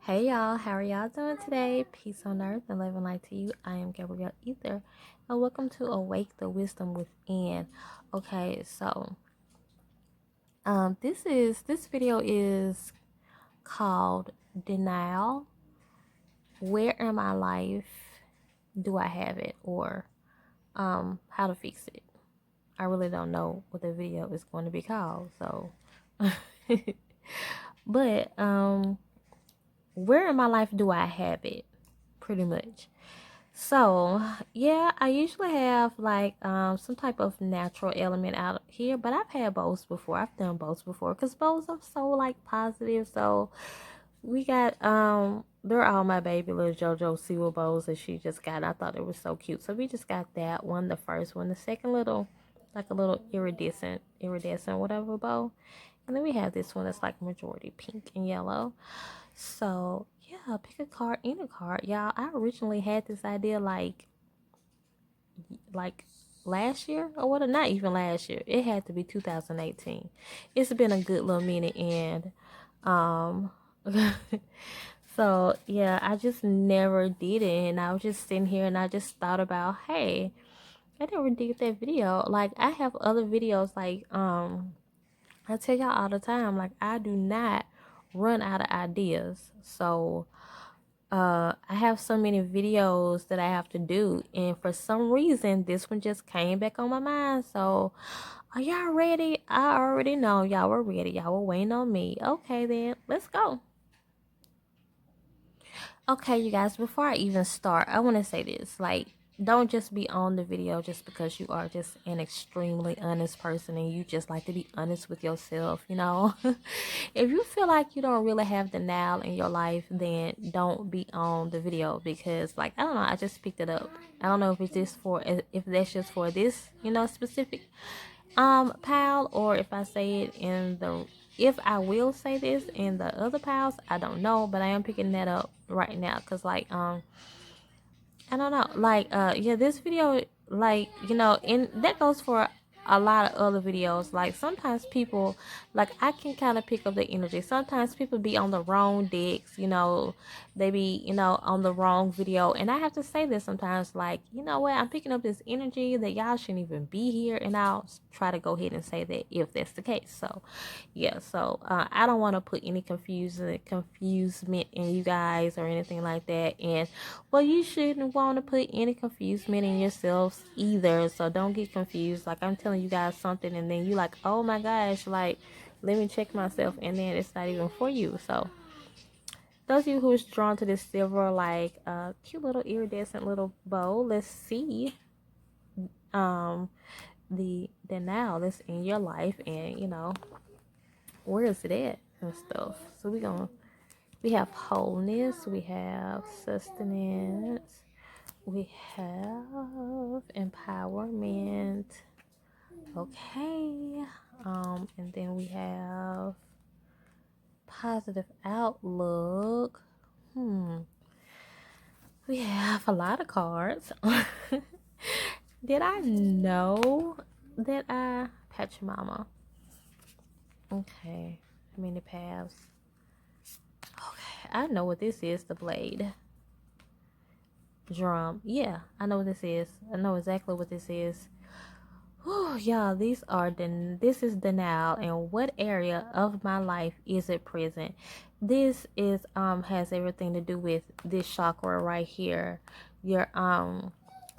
Hey y'all, how are y'all doing today? Peace on earth and love and light to you. I am Gabrielle Ether, and welcome to Awake the Wisdom Within. Okay, so this video is called Denial. Where in my life do I have it, or how to fix it? I really don't know what the video is going to be called, so but where in my life do I have it? Pretty much. So yeah, I usually have like some type of natural element out here, but I've had bows before. I've done bows before because bows are so like positive. So we got they're all my baby little JoJo Siwa bows that she just got. I thought it was so cute. So we just got that one, the first one, the second little like a little iridescent whatever bow. And then we have this one that's like majority pink and yellow. So yeah, pick a card, any card. Y'all, I originally had this idea like last year or what, not even last year. It had to be 2018. It's been a good little minute, and um so yeah, I just never did it, and I was just sitting here and I just thought about, hey, I never did that video. Like I have other videos like I tell y'all all the time, like I do not run out of ideas. So I have so many videos that I have to do, and for some reason this one just came back on my mind. So are y'all ready? I already know y'all were ready. Y'all were waiting on me. Okay, then let's go. Okay, you guys, before I even start, I want to say this. Like, don't just be on the video just because you are just an extremely honest person and you just like to be honest with yourself, you know? If you feel like you don't really have the now in your life, then don't be on the video because, like, I don't know, I just picked it up. I don't know if it's just for, if that's just for this, specific pal, or if I say it in the, if I will say this in the other pals, I don't know, but I am picking that up right now because like I don't know, like yeah, this video, like, and that goes for a lot of other videos. Like sometimes people, like I can kind of pick up the energy. Sometimes people be on the wrong dicks, they be, on the wrong video, and I have to say this sometimes, like, you know what, I'm picking up this energy that y'all shouldn't even be here, and I'll try to go ahead and say that if that's the case. So yeah, so I don't want to put any confusement in you guys or anything like that, and well, you shouldn't want to put any confusement in yourselves either. So don't get confused. Like I'm telling you guys something, and then you like, oh my gosh, like let me check myself, and then it's not even for you. So those of you who is drawn to this silver, like cute little iridescent little bow, let's see um the now that's in your life, and where is it at and stuff. So we have wholeness, we have sustenance, we have empowerment. Okay. And then we have positive outlook. We have a lot of cards. Did I know that I patch mama? Okay. How many paths? Okay. I know what this is, the blade. Drum. Yeah, I know what this is. I know exactly what this is. Oh, y'all, this is denial. And what area of my life is it present? This is has everything to do with this chakra right here. Your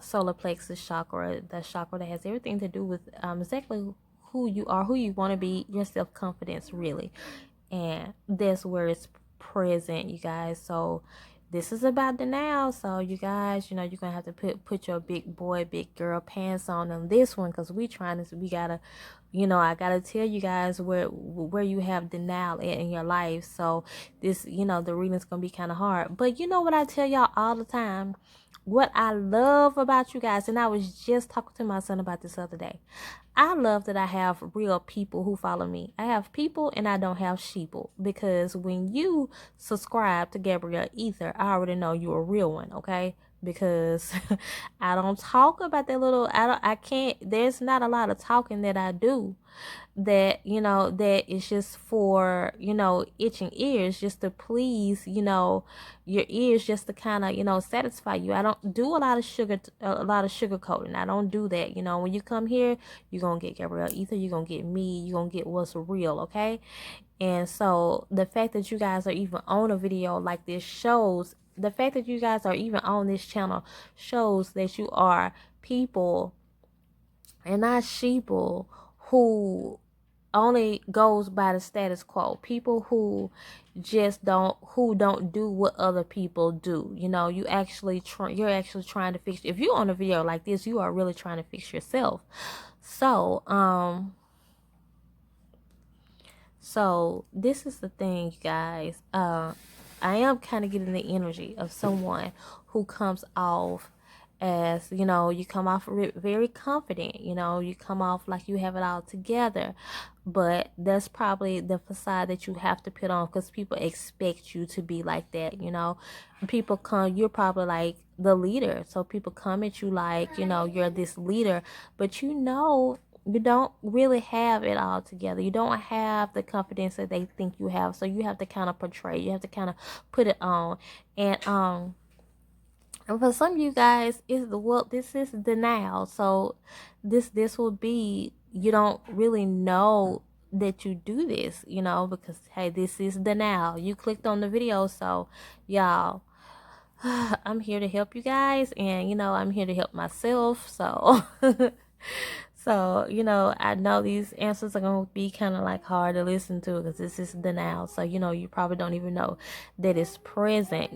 solar plexus chakra, the chakra that has everything to do with exactly who you are, who you want to be, your self-confidence really. And that's where it's present, you guys. So this is about the now. So you guys, you're gonna have to put your big boy, big girl pants on this one, because we gotta, I gotta tell you guys where you have the now in your life. So this, the reading's gonna be kind of hard, but you know what I tell y'all all the time, what I love about you guys, and I was just talking to my son about this other day. I love that I have real people who follow me. I have people and I don't have sheeple, because when you subscribe to Gabrielle Ether, I already know you're a real one, okay? because I don't talk about that little, I can't, there's not a lot of talking that I do that, that is just for, itching ears, just to please, your ears, just to kind of, satisfy you. I don't do a lot of sugar coating. I don't do that. When you come here, you're going to get Gabrielle Ether, you're going to get me, you're going to get what's real, okay? And so the fact that you guys are even on a video like this shows, the fact that you guys are even on this channel shows that you are people and not sheeple who only goes by the status quo. People who just don't do what other people do. You're actually trying to fix. If you're on a video like this, you are really trying to fix yourself. So this is the thing, guys. I am kind of getting the energy of someone who comes off as, you come off very confident. You come off like you have it all together. But that's probably the facade that you have to put on, because people expect you to be like that. People come, you're probably like the leader. So people come at you like, you're this leader, but you don't really have it all together. You don't have the confidence that they think you have. So you have to kind of portray. You have to kind of put it on. And for some of you guys, this is denial. So this will be, you don't really know that you do this, because hey, this is denial. You clicked on the video, so y'all, I'm here to help you guys, and I'm here to help myself. So so, I know these answers are going to be kind of like hard to listen to, because this is denial. So, you probably don't even know that it's present,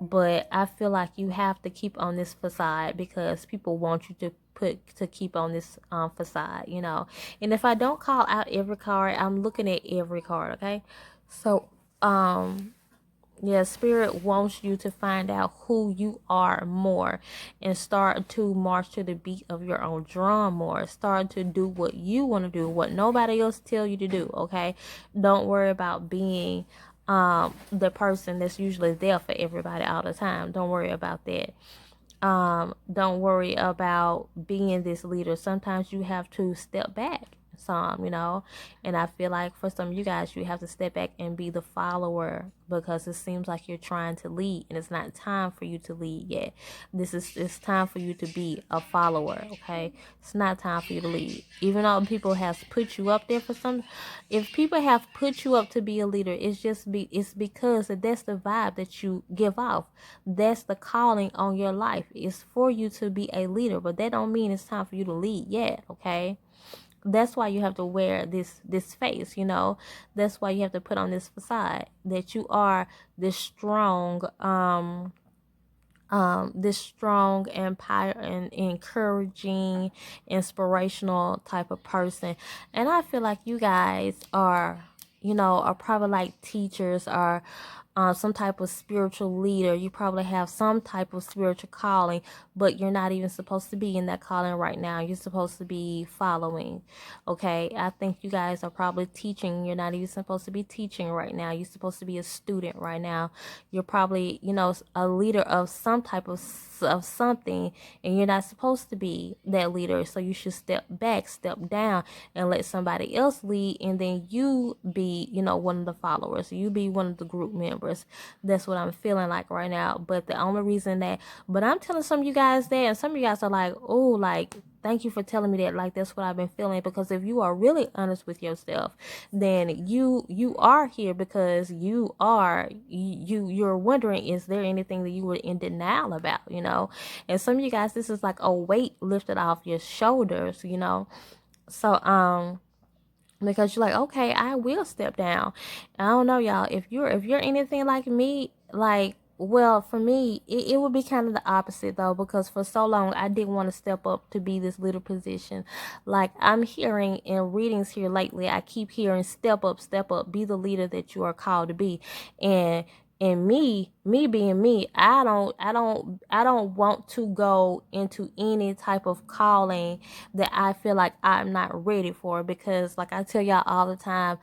but I feel like you have to keep on this facade, because people want you to keep on this facade, and if I don't call out every card, I'm looking at every card. Okay. So, yeah, Spirit wants you to find out who you are more, and start to march to the beat of your own drum more. Start to do what you want to do, what nobody else tell you to do, okay? Don't worry about being the person that's usually there for everybody all the time. Don't worry about that. Don't worry about being this leader. Sometimes you have to step back and I feel like for some of you guys, you have to step back and be the follower, because it seems like you're trying to lead, and it's not time for you to lead yet. It's time for you to be a follower. Okay, it's not time for you to lead. Even though people have put you up there for some, if people have put you up to be a leader, it's because that's the vibe that you give off. That's the calling on your life. It's for you to be a leader, but that don't mean it's time for you to lead yet. Okay. That's why you have to wear this face, that's why you have to put on this facade that you are this strong empire and encouraging, inspirational type of person. And I feel like you guys are probably like teachers, or some type of spiritual leader. You probably have some type of spiritual calling, but you're not even supposed to be in that calling right now. You're supposed to be following. Okay, I think you guys are probably teaching. You're not even supposed to be teaching right now. You're supposed to be a student right now. You're probably a leader of some type of something, and you're not supposed to be that leader. So you should step back, step down, and let somebody else lead, and then you be one of the followers. You be one of the group members. That's what I'm feeling like right now. But the only reason but I'm telling some of you guys that, and some of you guys are like, oh, like, thank you for telling me that. Like, that's what I've been feeling. Because if you are really honest with yourself, then you are here because you're wondering, is there anything that you were in denial about, and some of you guys, this is like a weight lifted off your shoulders, so because you're like, okay, I will step down. I don't know, y'all, if you're anything like me, like, well, for me, it would be kind of the opposite, though, because for so long I didn't want to step up to be this little position. Like, I'm hearing in readings here lately, I keep hearing step up, be the leader that you are called to be. And me being me, I don't want to go into any type of calling that I feel like I'm not ready for, because like I tell y'all all the time,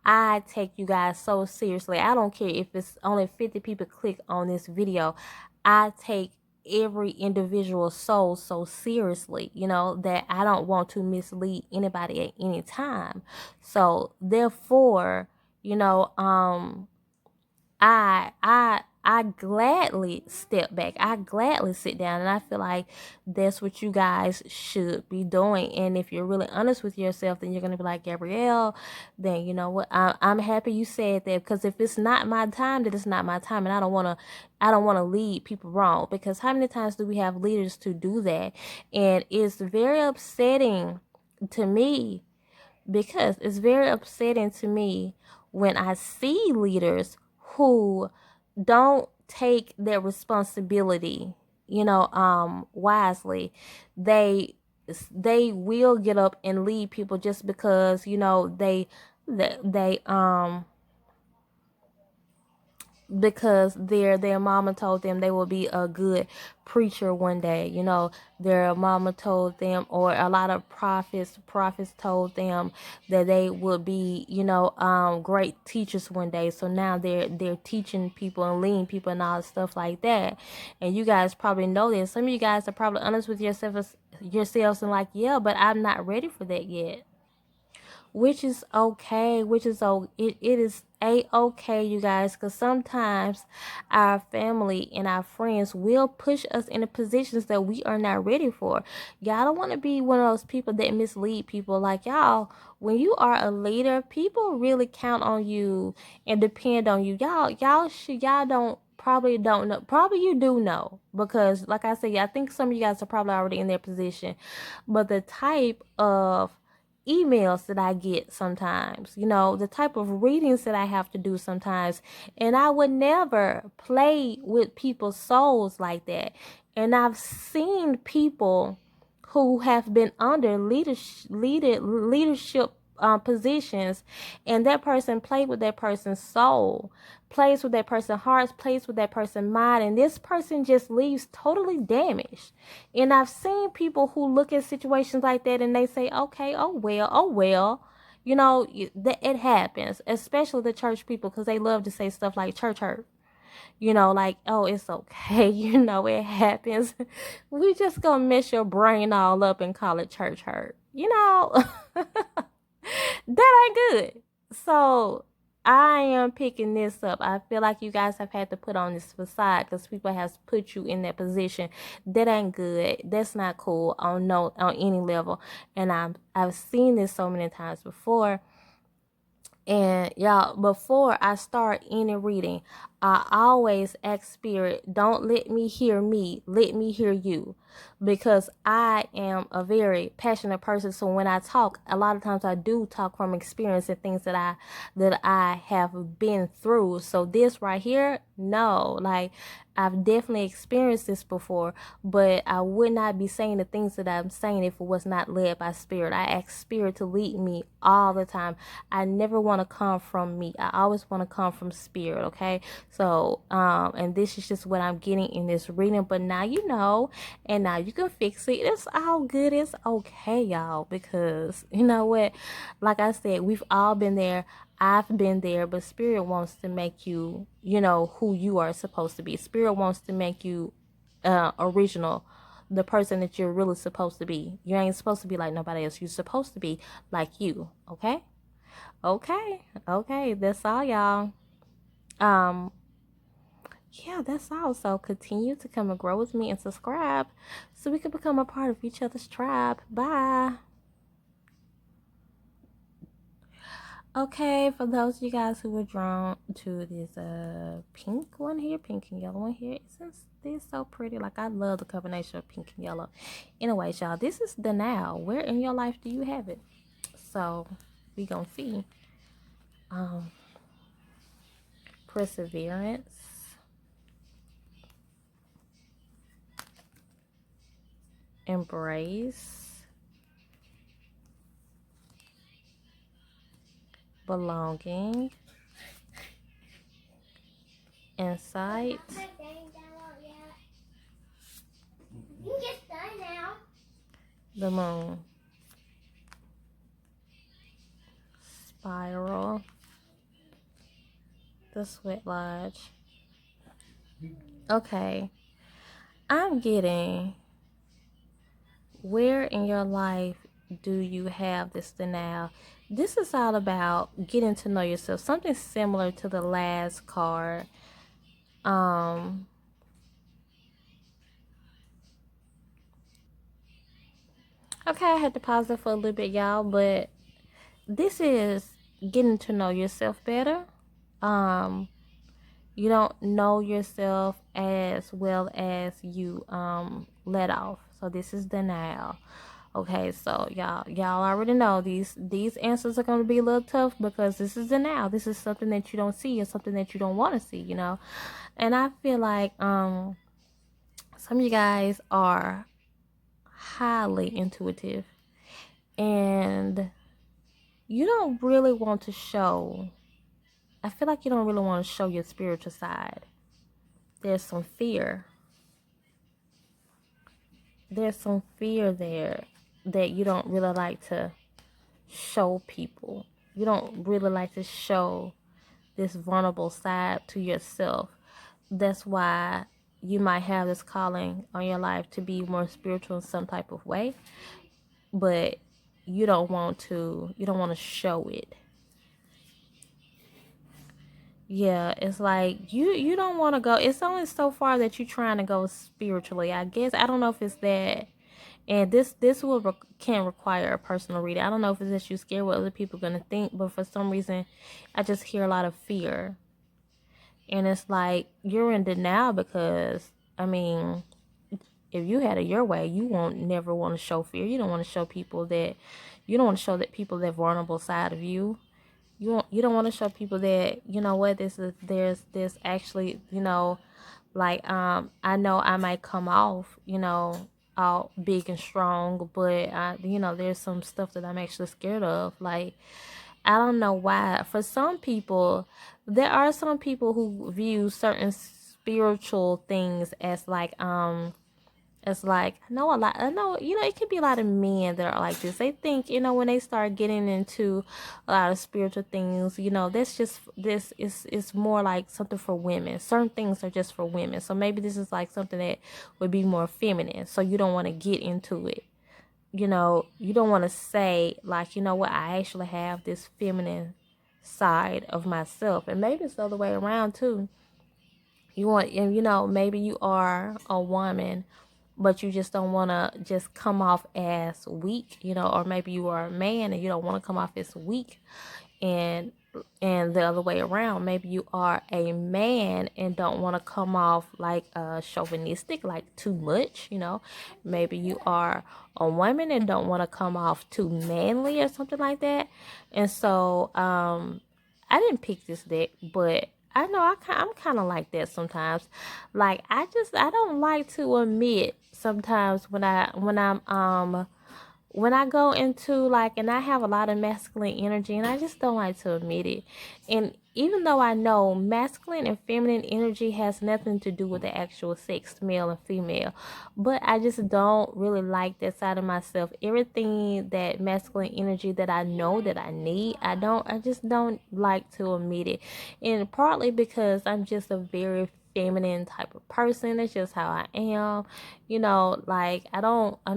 I take you guys so seriously. I don't care if it's only 50 people click on this video. I take every individual soul so seriously, you know, that I don't want to mislead anybody at any time. So therefore, you know, I gladly step back. I gladly sit down, and I feel like that's what you guys should be doing. And if you're really honest with yourself, then you're gonna be like, Gabrielle, then you know what? I'm happy you said that, because if it's not my time, then it's not my time, and I don't wanna lead people wrong. Because how many times do we have leaders to do that? And it's very upsetting to me, because it's very upsetting to me when I see leaders who don't take their responsibility, you know, wisely. They will get up and lead people just because, you know, they because their mama told them they will be a good preacher one day, you know. Their mama told them, or a lot of prophets told them that they would be, you know, great teachers one day. So now they're teaching people and leading people and all stuff like that. And you guys probably know this. Some of you guys are probably honest with yourselves and like, yeah, but I'm not ready for that yet. Which is okay, it is a-okay, you guys, because sometimes our family and our friends will push us into positions that we are not ready for. Y'all don't want to be one of those people that mislead people. Like, y'all, when you are a leader, people really count on you and depend on you. Y'all don't probably don't know, probably you do know, because like I said, I think some of you guys are probably already in their position. But the type of emails that I get sometimes, you know, the type of readings that I have to do sometimes, and I would never play with people's souls like that. And I've seen people who have been under leadership positions, and that person played with that person's soul, plays with that person's heart, plays with that person's mind, and this person just leaves totally damaged. And I've seen people who look at situations like that and they say, okay, oh well. You know, it happens, especially the church people, because they love to say stuff like church hurt. You know, like, oh, it's okay. You know, it happens. We just gonna mess your brain all up and call it church hurt. You know, that ain't good. So I am picking this up. I feel like you guys have had to put on this facade because people have put you in that position. That ain't good. That's not cool on any level. And I've seen this so many times before. And y'all, before I start any reading, I always ask Spirit, don't let me, let me hear you. Because I am a very passionate person. So when I talk, a lot of times I do talk from experience and things that I have been through. So this right here, no, like, I've definitely experienced this before, but I would not be saying the things that I'm saying if it was not led by Spirit. I ask Spirit to lead me all the time. I never want to come from me. I always want to come from Spirit, okay? So, and this is just what I'm getting in this reading, but now you know, and now you can fix it. It's all good. It's okay, y'all, because you know what? Like I said, we've all been there. I've been there, but Spirit wants to make you, you know, who you are supposed to be. Spirit wants to make you original, the person that you're really supposed to be. You ain't supposed to be like nobody else. You're supposed to be like you, okay? Okay, that's all, y'all. Um, yeah, that's all. So continue to come and grow with me and subscribe so we can become a part of each other's tribe. Bye. Okay, for those of you guys who were drawn to this pink one here, pink and yellow one here, isn't this so pretty? Like, I love the combination of pink and yellow. Anyways, y'all, this is the now. Where in your life do you have it? So we gonna see. Perseverance, embrace, belonging, insight, the moon, spiral, the sweat lodge. Okay. I'm getting, where in your life do you have this denial? This is all about getting to know yourself. Something similar to the last card. Um, okay, I had to pause it for a little bit, y'all, but this is getting to know yourself better. Um, you don't know yourself as well as you let off. So this is denial. Okay, so y'all already know these answers are gonna be a little tough because this is denial. This is something that you don't see and something that you don't want to see, you know. And I feel like some of you guys are highly intuitive and you don't really want to show, I feel like you don't really want to show your spiritual side. There's some fear. There's some fear there that you don't really like to show people. You don't really like to show this vulnerable side to yourself. That's why you might have this calling on your life to be more spiritual in some type of way, but you don't want to show it. Yeah, it's like you don't want to go. It's only so far that you're trying to go spiritually. I guess I don't know if it's that, and this can require a personal reading. I don't know if it's that you're scared what other people are gonna think, but for some reason, I just hear a lot of fear, and it's like you're in denial because I mean, if you had it your way, you won't never want to show fear. You don't want to show people that, you don't want to show that people that vulnerable side of you. You don't want to show people that, you know what, there's actually, you know, like I know I might come off, you know, all big and strong, but there's some stuff that I'm actually scared of. Like, I don't know why. For some people, there are some people who view certain spiritual things as like it's like, I know, you know, it could be a lot of men that are like this. They think, you know, when they start getting into a lot of spiritual things, you know, this is more like something for women. Certain things are just for women. So maybe this is like something that would be more feminine. So you don't want to get into it. You know, you don't want to say like, you know what, I actually have this feminine side of myself. And maybe it's the other way around too. You want, and you know, maybe you are a woman, but you just don't want to just come off as weak, you know, or maybe you are a man and you don't want to come off as weak, and the other way around, maybe you are a man and don't want to come off like chauvinistic, like too much, you know. Maybe you are a woman and don't want to come off too manly or something like that. And so I didn't pick this deck, but I know I'm kind of like that sometimes. Like I don't like to admit sometimes when I go into like, and I have a lot of masculine energy, and I just don't like to admit it. And even though I know masculine and feminine energy has nothing to do with the actual sex, male and female, but I just don't really like that side of myself. Everything that masculine energy that I know that I need, I just don't like to admit it. And partly because I'm just a very feminine type of person. That's just how I am. You know, like I don't I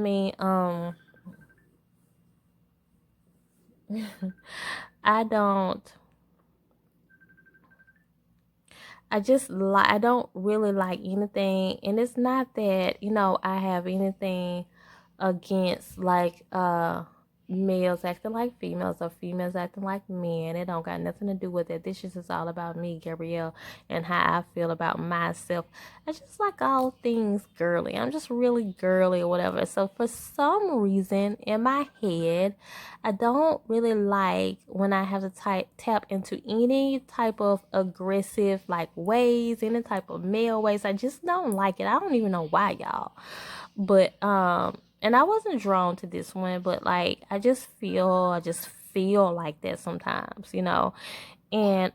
don't really like anything, and it's not that, you know, I have anything against like males acting like females or females acting like men. It don't got nothing to do with it. This just is all about me, Gabrielle, and how I feel about myself. I just like all things girly. I'm just really girly or whatever. So for some reason in my head, I don't really like when I have to tap into any type of aggressive like ways, any type of male ways. I just don't like it. I don't even know why, y'all. But and I wasn't drawn to this one, but like I just feel like that sometimes, you know. And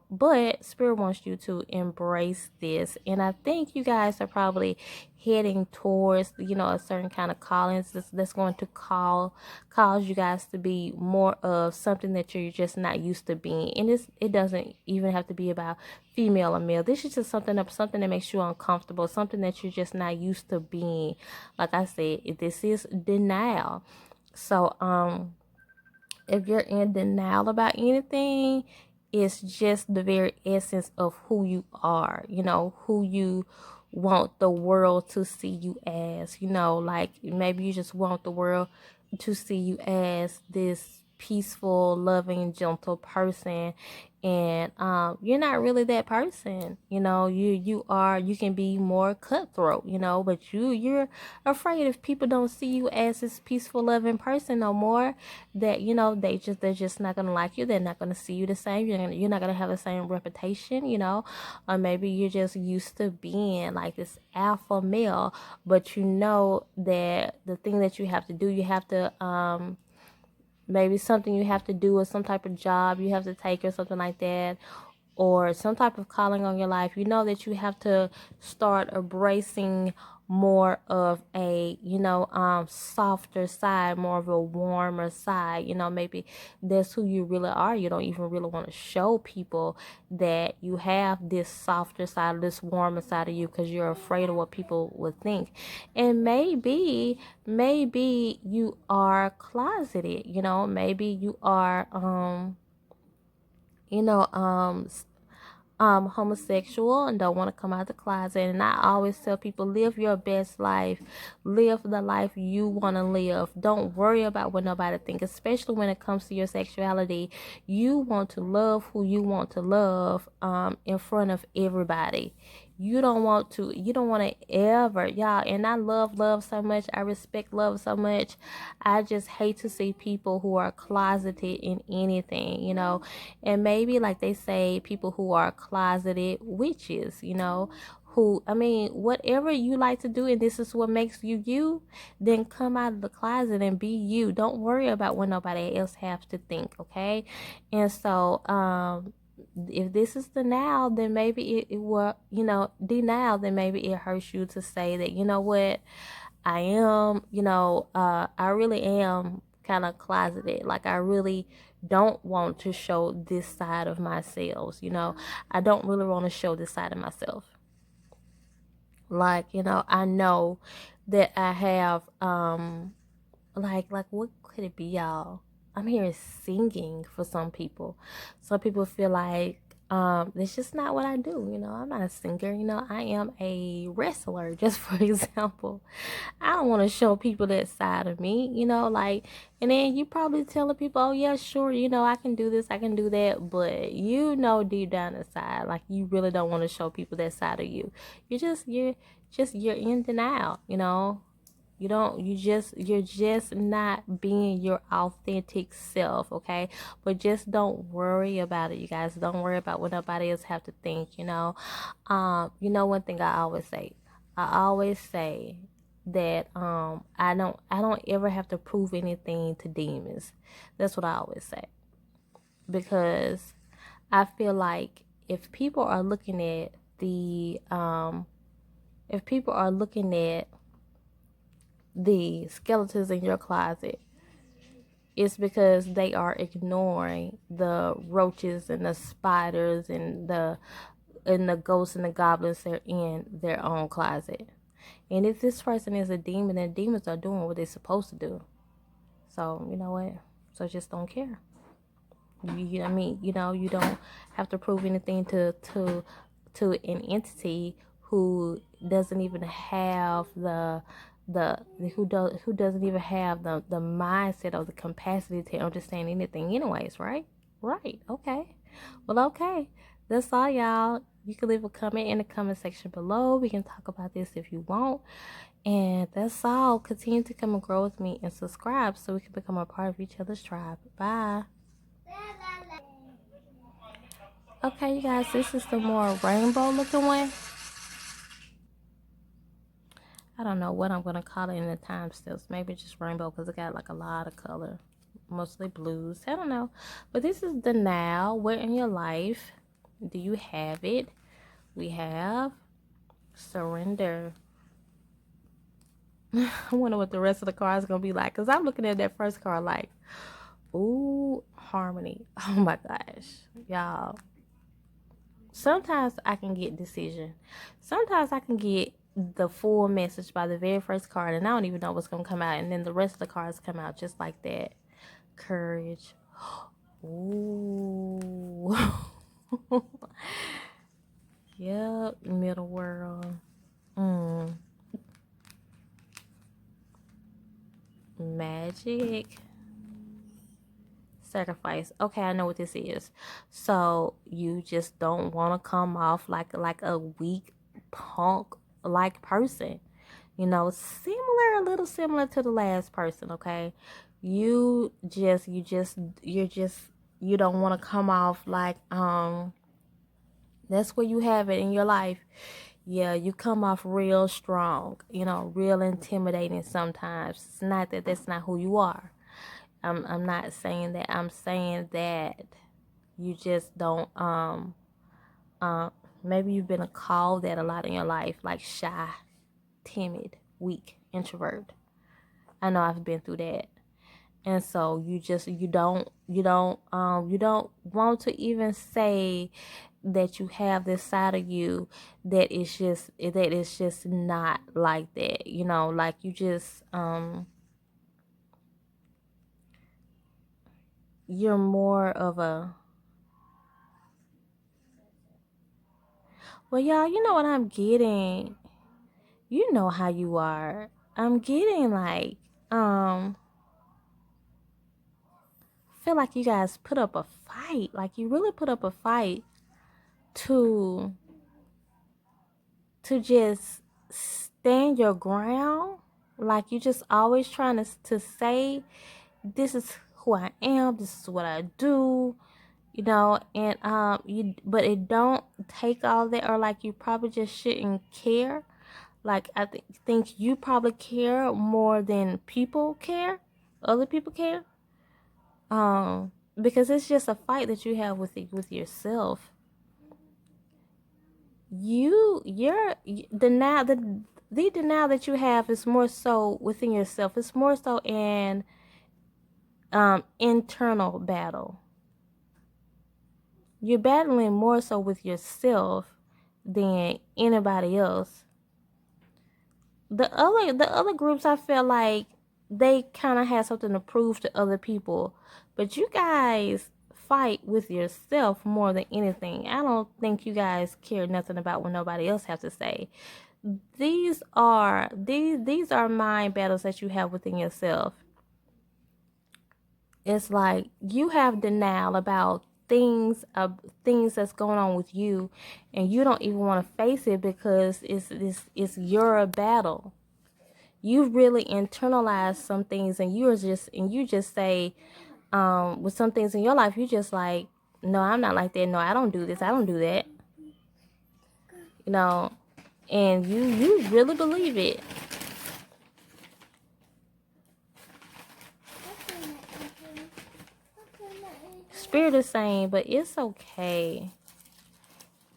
but spirit wants you to embrace this, and I think you guys are probably heading towards, you know, a certain kind of callings that's going to cause you guys to be more of something that you're just not used to being. And it doesn't even have to be about female or male. This is just something that makes you uncomfortable, something that you're just not used to being. Like I said, this is denial. So if you're in denial about anything, it's just the very essence of who you are, you know, who you want the world to see you as, you know, like maybe you just want the world to see you as this peaceful, loving, gentle person, and you're not really that person. You know, you can be more cutthroat, you know, but you're afraid if people don't see you as this peaceful, loving person no more, that, you know, they're just not gonna like you. They're not gonna see you the same. You're not gonna have the same reputation, you know. Or maybe you're just used to being like this alpha male, but you know that the thing that you have to do, you have to maybe something you have to do, or some type of job you have to take, or something like that, or some type of calling on your life. You know that you have to start embracing more of a, you know, softer side, more of a warmer side. You know, maybe that's who you really are. You don't even really want to show people that you have this softer side, this warmer side of you, because you're afraid of what people would think. And maybe you are closeted, you know, maybe you are you know, homosexual and don't want to come out the closet. And I always tell people, live your best life, live the life you want to live. Don't worry about what nobody thinks, especially when it comes to your sexuality. You want to love who you want to love in front of everybody. You don't want to ever, y'all. And I love love so much. I respect love so much. I just hate to see people who are closeted in anything, you know. And maybe, like they say, people who are closeted witches, you know, who, I mean, whatever you like to do and this is what makes you you, then come out of the closet and be you. Don't worry about what nobody else has to think, okay? And so if this is denial, then maybe it will, you know, denial, then maybe it hurts you to say that, you know what, I am, you know, I really am kind of closeted. Like, I really don't want to show this side of myself, you know. I don't really want to show this side of myself. Like, you know, I know that I have like what could it be, y'all? I'm here singing for some people. Some people feel like it's just not what I do, you know. I'm not a singer, you know. I am a wrestler, just for example. I don't want to show people that side of me, you know, like, and then you probably telling people, oh yeah, sure, you know, I can do this, I can do that, but you know deep down inside, like, you really don't want to show people that side of you. You're in denial, you know. You're just not being your authentic self, okay? But just don't worry about it, you guys. Don't worry about what nobody else have to think, you know. You know, one thing I always say that I don't ever have to prove anything to demons. That's what I always say. Because I feel like if people are looking at the skeletons in your closet, it's because they are ignoring the roaches and the spiders and the ghosts and the goblins that are in their own closet. And if this person is a demon, then demons are doing what they're supposed to do. So you know what? So just don't care. I mean, you know, you don't have to prove anything to an entity who doesn't even have the who doesn't even have the mindset or the capacity to understand anything anyways, right? Right. Okay. Well, okay. That's all, y'all. You can leave a comment in the comment section below. We can talk about this if you want. And that's all. Continue to come and grow with me and subscribe so we can become a part of each other's tribe. Bye. Okay, you guys, this is the more rainbow looking one. I don't know what I'm going to call it in the time steps. Maybe just rainbow because it got like a lot of color. mostly blues. I don't know. But this is the now. Where in your life do you have it? We have surrender. I wonder what the rest of the card is going to be like. Because I'm looking at that first card like, ooh, harmony. Oh my gosh. Y'all. Sometimes I can get decision. Sometimes I can get the full message by the very first card. And I don't even know what's going to come out. And then the rest of the cards come out just like that. Courage. Ooh. Yep. Middle world. Magic. Sacrifice. Okay, I know what this is. So you just don't want to come off like a weak punk like person. You know, a little similar to the last person, okay? You don't want to come off like that's where you have it in your life. Yeah, you come off real strong, you know, real intimidating sometimes. It's not that that's not who you are. I'm not saying that. I'm saying that you just don't maybe you've been called that a lot in your life, like shy, timid, weak, introvert. I know I've been through that. And so you don't want to even say that you have this side of you that is just not like that, you know, like you just you're more of a, well, y'all, you know what I'm getting? You know how you are. I'm getting like, feel like you guys put up a fight. Like you really put up a fight to just stand your ground. Like you just always trying to say, this is who I am. This is what I do. You know, and but it don't take all that, or like you probably just shouldn't care. Like I think you probably care more than people care. Other people care. Because it's just a fight that you have with yourself. You're the denial that you have is more so within yourself. It's more so an internal battle. You're battling more so with yourself than anybody else. The other groups, I feel like they kind of have something to prove to other people, but you guys fight with yourself more than anything. I don't think you guys care nothing about what nobody else has to say. These are mind battles that you have within yourself. It's like you have denial about things that's going on with you, and you don't even want to face it because it's your battle. You really internalize some things, and you just say, with some things in your life, you just like, no, I'm not like that. No, I don't do this. I don't do that. You know, and you really believe it. Spirit is saying, but it's okay.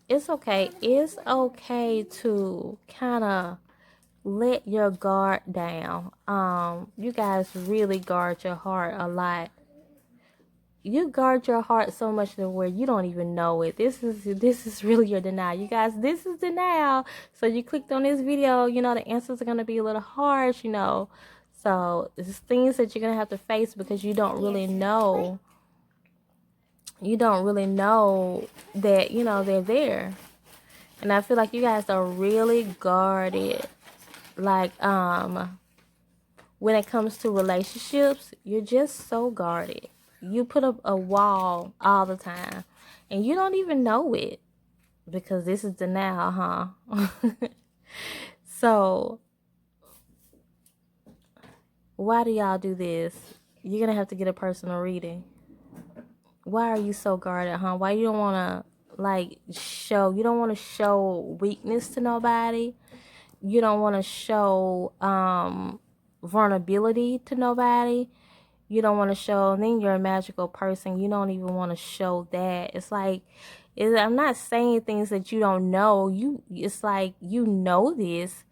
It's okay. It's okay to kind of let your guard down. You guys really guard your heart a lot. You guard your heart so much to where you don't even know it. This is really your denial. You guys, this is denial. So you clicked on this video, you know, the answers are going to be a little harsh, you know. So it's things that you're going to have to face because you don't really know. You don't really know that, you know, they're there. And I feel like you guys are really guarded. Like, when it comes to relationships, you're just so guarded. You put up a wall all the time, and you don't even know it because this is denial, huh? So, why do y'all do this? You're gonna have to get a personal reading. Why are you so guarded, huh? Why you don't wanna you don't wanna show weakness to nobody? You don't wanna show vulnerability to nobody? You don't want to show, and then you're a magical person. You don't even want to show that. It's like, I'm not saying things that you don't know. It's like, you know this,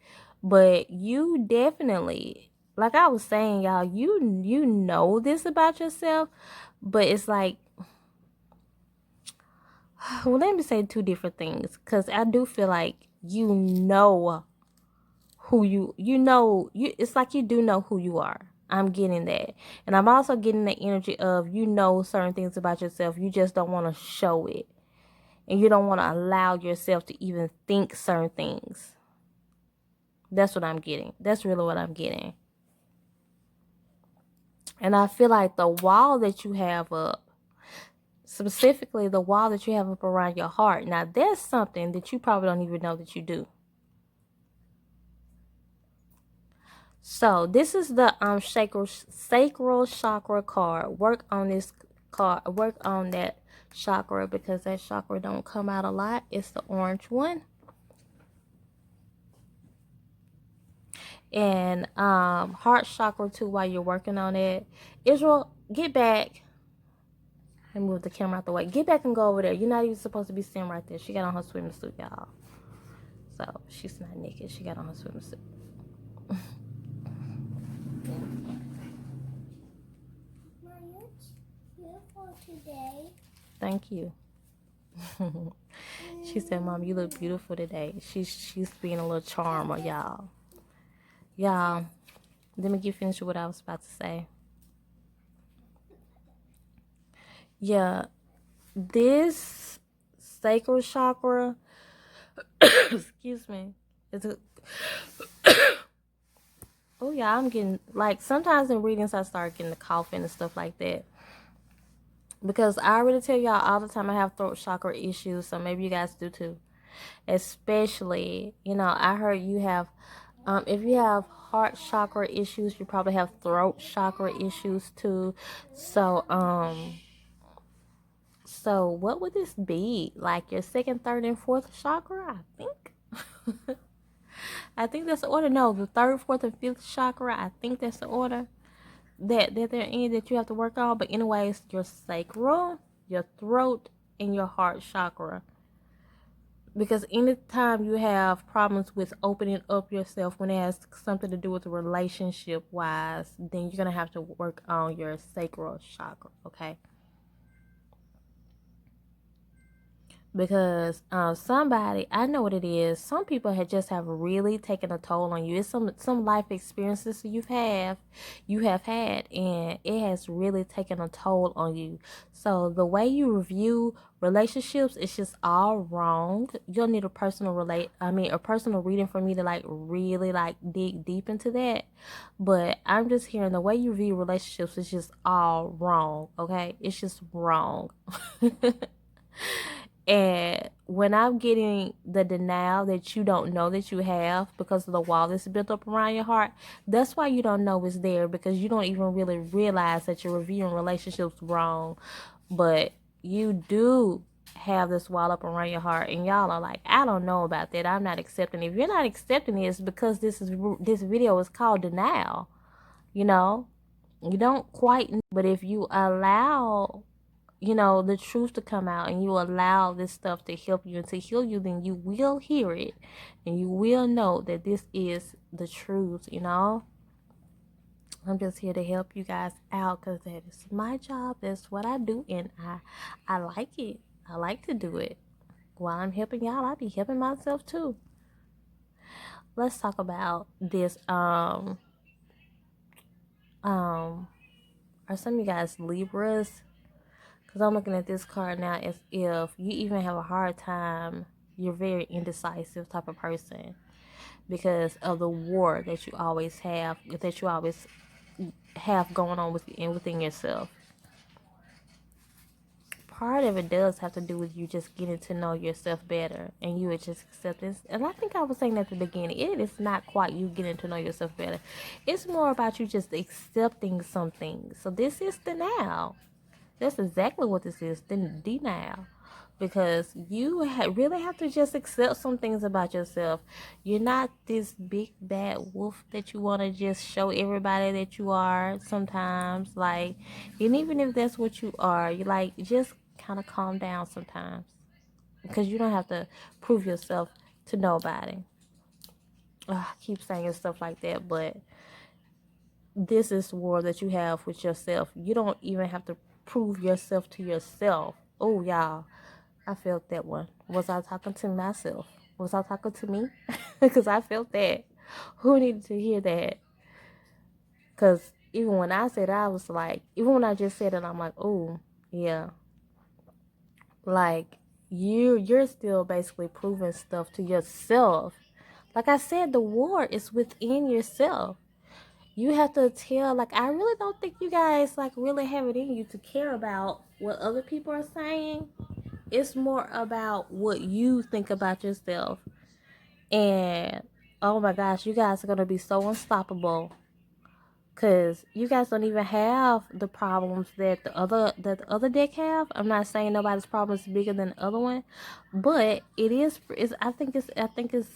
but you definitely, like I was saying, y'all, you know this about yourself, but it's like, well, let me say two different things, because I do feel like you know who it's like you do know who you are. I'm getting that. And I'm also getting the energy of, you know, certain things about yourself. You just don't want to show it. And you don't want to allow yourself to even think certain things. That's what I'm getting. That's really what I'm getting. And I feel like the wall that you have up, specifically the wall that you have up around your heart, now there's something that you probably don't even know that you do. So this is the sacral chakra card. Work on this card. Work on that chakra, because that chakra don't come out a lot. It's the orange one. And heart chakra too, while you're working on it. Israel, get back. I move the camera out the way. Get back and go over there. You're not even supposed to be sitting right there. She got on her swimming suit, y'all. So she's not naked. She got on her swimming suit. Today. Thank you. She said, Mom, you look beautiful today. She's being a little charmer, y'all. Y'all, let me get finished with what I was about to say. Yeah, this sacral chakra, excuse me, oh yeah, I'm getting, like, sometimes in readings I start getting the coughing and stuff like that. Because I already tell y'all all the time I have throat chakra issues, so maybe you guys do too. Especially, you know, I heard you have, if you have heart chakra issues, you probably have throat chakra issues too. So, so what would this be? Like your second, third, and fourth chakra, I think. I think that's the order. No, the third, fourth, and fifth chakra, I think that's the order that they're in that you have to work on. But anyways, your sacral, your throat, and your heart chakra. Because anytime you have problems with opening up yourself when it has something to do with the relationship wise, then you're going to have to work on your sacral chakra, okay? Because somebody, I know what it is, some people just have really taken a toll on you. It's some life experiences you have had, and it has really taken a toll on you. So the way you review relationships is just all wrong. You'll need a personal reading for me to like really like dig deep into that. But I'm just hearing the way you view relationships is just all wrong, okay? It's just wrong. And when I'm getting the denial that you don't know that you have because of the wall that's built up around your heart, that's why you don't know it's there, because you don't even really realize that you're reviewing relationships wrong. But you do have this wall up around your heart, and y'all are like, I don't know about that. I'm not accepting it. If you're not accepting it, it's because this video is called denial. You know, you don't quite, but if you allow, you know, the truth to come out, and you allow this stuff to help you and to heal you, then you will hear it and you will know that this is the truth. You know, I'm just here to help you guys out, because that is my job. That's what I do, and I like it. I like to do it. While I'm helping y'all, I'll be helping myself too. Let's talk about this. Are some of you guys Libras? Because I'm looking at this card now as if you even have a hard time. You're a very indecisive type of person because of the war that you always have going on within yourself. Part of it does have to do with you just getting to know yourself better, and you would just accept this. And I think I was saying at the beginning, it is not quite you getting to know yourself better. It's more about you just accepting something. So this is the now. That's exactly what this is, denial. because you really have to just accept some things about yourself. You're not this big bad wolf that you want to just show everybody that you are sometimes. Like, and even if that's what you are, you like just kind of calm down sometimes, because you don't have to prove yourself to nobody. I keep saying stuff like that, but this is war that you have with yourself. You don't even have to prove yourself to yourself. Oh, y'all, I felt that one. Was I talking to myself? Was I talking to me? Because I felt that. Who needed to hear that? Because even when I said it, I was like, even when I just said it, I'm like, oh, yeah. Like, you're still basically proving stuff to yourself. Like I said, the war is within yourself. You have to tell, like, I really don't think you guys, like, really have it in you to care about what other people are saying. It's more about what you think about yourself. And, oh my gosh, you guys are going to be so unstoppable. Because you guys don't even have the problems that the other deck have. I'm not saying nobody's problem is bigger than the other one, but I think it's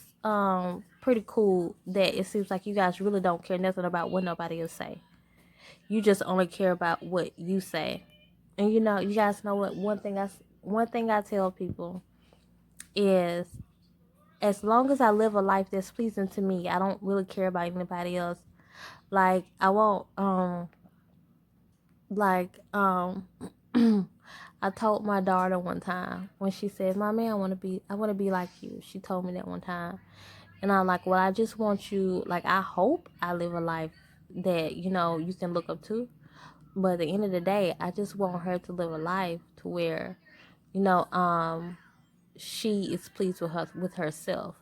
pretty cool that it seems like you guys really don't care nothing about what nobody else say. You just only care about what you say. And you guys know what one thing I tell people is, as long as I live a life that's pleasing to me, I don't really care about anybody else. Like, I won't like I told my daughter one time when she said, "Mommy, I want to be like you." She told me that one time. And I'm like, "Well, I just want you, like, I hope I live a life that, you can look up to." But at the end of the day, I just want her to live a life to where, you know, she is pleased with herself.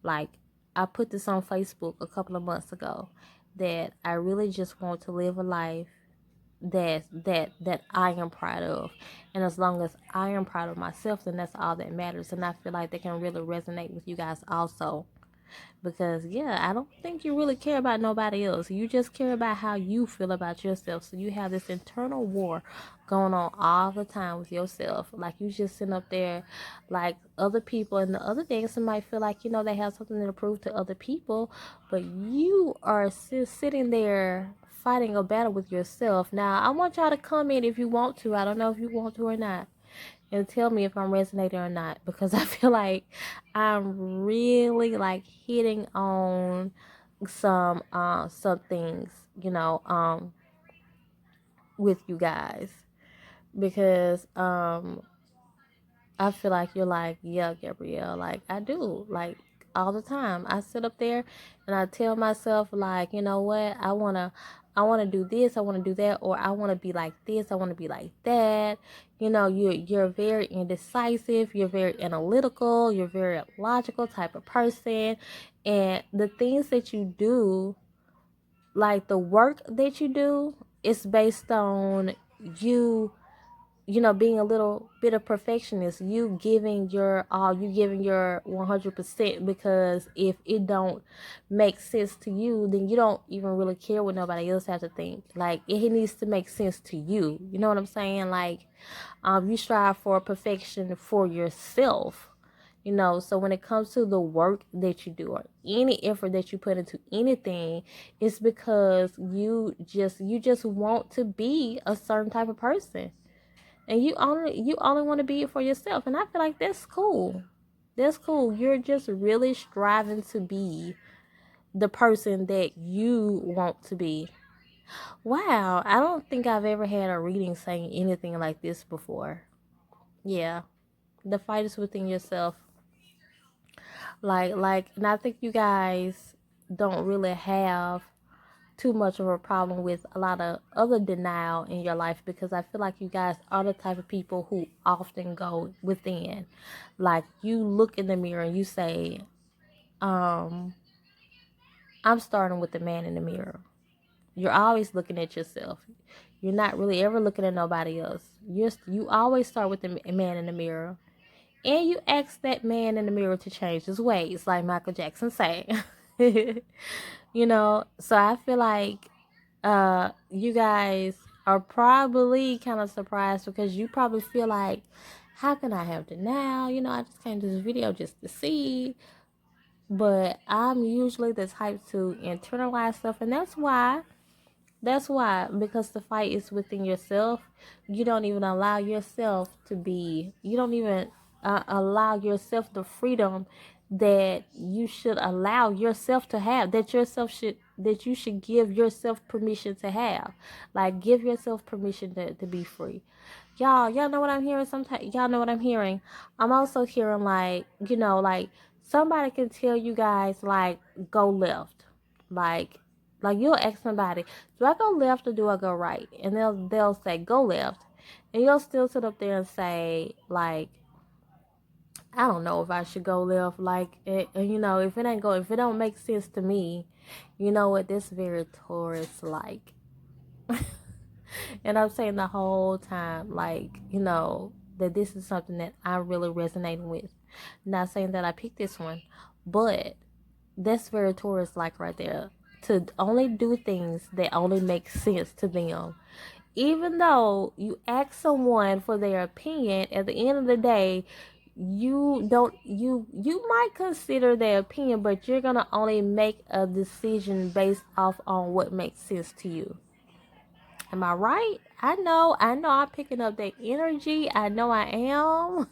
Like, I put this on Facebook a couple of months ago that I really just want to live a life that I am proud of. And as long as I am proud of myself, then that's all that matters. And I feel like they can really resonate with you guys also. Because, yeah, I don't think you really care about nobody else. You just care about how you feel about yourself. So you have this internal war going on all the time with yourself. Like, you just sitting up there, like, other people and the other things might feel like, they have something to prove to other people. But you are sitting there fighting a battle with yourself. Now, I want y'all to comment if you want to. I don't know if you want to or not, and tell me if I'm resonating or not, because I feel like I'm really, like, hitting on some things, with you guys, because I feel like you're like, yeah, Gabrielle, like, I do, like, all the time. I sit up there and I tell myself, like, you know what, I wanna do this, I wanna do that, or I wanna be like this, I wanna be like that. You're very indecisive, you're very analytical, you're very logical type of person. And the things that you do, like the work that you do, is based on you, being a little bit of perfectionist, you giving your all, you giving your 100%, because if it don't make sense to you, then you don't even really care what nobody else has to think. Like, it needs to make sense to you. You know what I'm saying? Like, you strive for perfection for yourself. So when it comes to the work that you do, or any effort that you put into anything, it's because you just want to be a certain type of person. And you only want to be it for yourself. And I feel like that's cool. That's cool. You're just really striving to be the person that you want to be. Wow, I don't think I've ever had a reading saying anything like this before. Yeah, the fight is within yourself. And I think you guys don't really have too much of a problem with a lot of other denial in your life, because I feel like you guys are the type of people who often go within. Like, you look in the mirror and you say, I'm starting with the man in the mirror. You're always looking at yourself. You're not really ever looking at nobody else. You always start with the man in the mirror. And you ask that man in the mirror to change his ways, like Michael Jackson said. So I feel like you guys are probably kind of surprised, because you probably feel like, How can I have denial? You know, I just came to this video just to see. But I'm usually the type to internalize stuff, and that's why, because the fight is within yourself. You don't even allow yourself to be, you don't even allow yourself the freedom that you should allow yourself to have, that you should give yourself permission to have. Like, give yourself permission to be free. Y'all know what I'm hearing sometimes. Y'all know what I'm hearing. I'm also hearing, like, like, somebody can tell you guys, like, go left. Like you'll ask somebody, do I go left or do I go right? And they'll say go left. And you'll still sit up there and say, like, I don't know if I should go left. Like, if it don't make sense to me, you know what, this very Taurus like. And I'm saying the whole time, like, that this is something that I'm really resonating with. Not saying that I picked this one, but that's very Taurus like right there. To only do things that only make sense to them. Even though you ask someone for their opinion, at the end of the day, you might consider their opinion, but you're gonna only make a decision based off on what makes sense to you. Am I right? I know I'm picking up that energy. I know I am.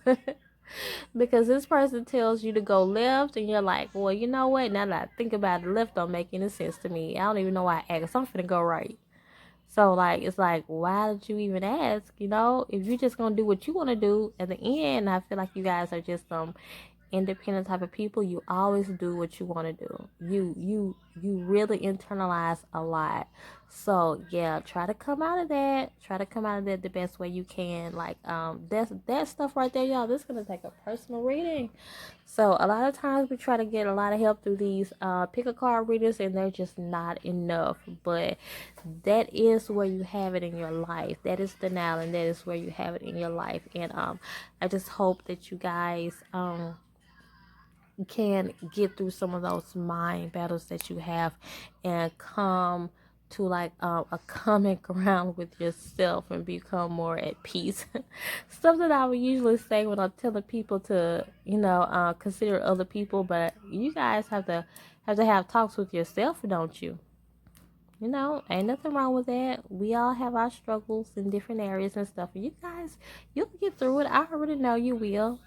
Because this person tells you to go left, and you're like, well, you know what? Now that I think about it, left don't make any sense to me. I don't even know why I asked. I'm finna go right. So, like, it's like, why did you even ask? If you're just gonna do what you want to do, at the end, I feel like you guys are just independent type of people. You always do what you want to do. You really internalize a lot. So yeah, try to come out of that. Try to come out of that the best way you can. Like, that's that stuff right there, y'all. This is gonna take a personal reading. So a lot of times we try to get a lot of help through these pick a card readers, and they're just not enough. But that is where you have it in your life. That is the now, and that is where you have it in your life. And I just hope that you guys can get through some of those mind battles that you have, and come to, like, a common ground with yourself, and become more at peace. Something I would usually say when I'm telling people to, consider other people, but you guys have talks with yourself, don't you? Ain't nothing wrong with that. We all have our struggles in different areas and stuff. You guys, you'll get through it. I already know you will.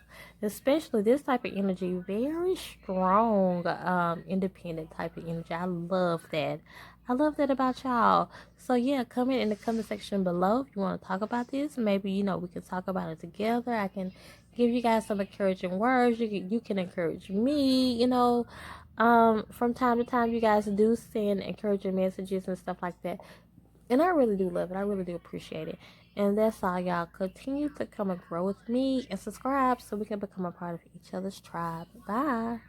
Especially this type of energy, very strong, independent type of energy. I love that. I love that about y'all. So yeah, comment in the comment section below if you want to talk about this. Maybe we can talk about it together. I can give you guys some encouraging words. You can encourage me. From time to time, you guys do send encouraging messages and stuff like that. And I really do love it. I really do appreciate it. And that's all, y'all. Continue to come and grow with me and subscribe so we can become a part of each other's tribe. Bye.